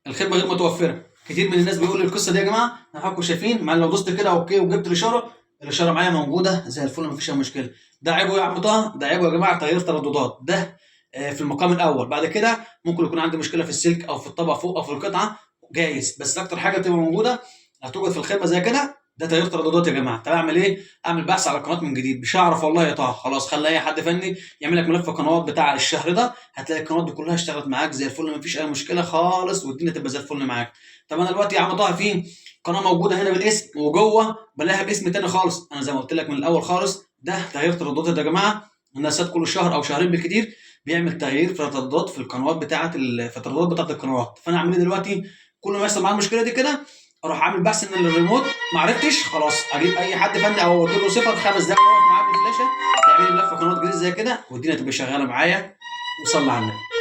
الخدمه غير متوفره. كتير من الناس بيقول لي القصه دي يا جماعه، انا حضراتكم شايفين مع لو دوست كده اوكي وجبت الاشاره معايا موجوده زي الفل، مفيش اي مشكله. ده عيبه يا عم طه، ده عيبه يا جماعه تغيير ترددات ده. في المقام الاول. بعد كده ممكن يكون عندي مشكله في السلك او في الطبقه فوق او في القطعه، جايز. بس اكتر حاجه بتبقى موجوده هتوجد في الخدمه زي كده، ده تغيير ترددات يا جماعه. طب اعمل ايه؟ اعمل بحث على القناه من جديد. مش هعرف والله يا طه، خلاص خلي اي حد فني يعمل لك ملف قنوات بتاع الشهر ده، هتلاقي القنوات دي كلها اشتغلت معاك زي الفل، مفيش اي مشكله خالص، والدنيا تبقى زي الفل معاك. طب انا دلوقتي يا عم طه في قناه موجوده هنا بالاسم وجوه بلاقيها باسم تاني خالص. انا زي ما قلت لك من الاول خالص، ده تغيير ترددات يا جماعه. الناس كل شهر او شهرين بالكتير بيعمل تغيير في الترددات في القنوات بتاعه في الترددات بتاعه القنوات. فانا اعمل ايه دلوقتي؟ كل ما يحصل معايا المشكله دي كده، اروح عامل بحث ان الريموت ما عرفتش، خلاص اجيب اي حد فني او اودي له صفر 5 دقايق يقف معايا بالفلاشه يعمل لي ملف قنوات جديد زي كده، والدنيا تبقى شغاله معايا. وصلي على النبي.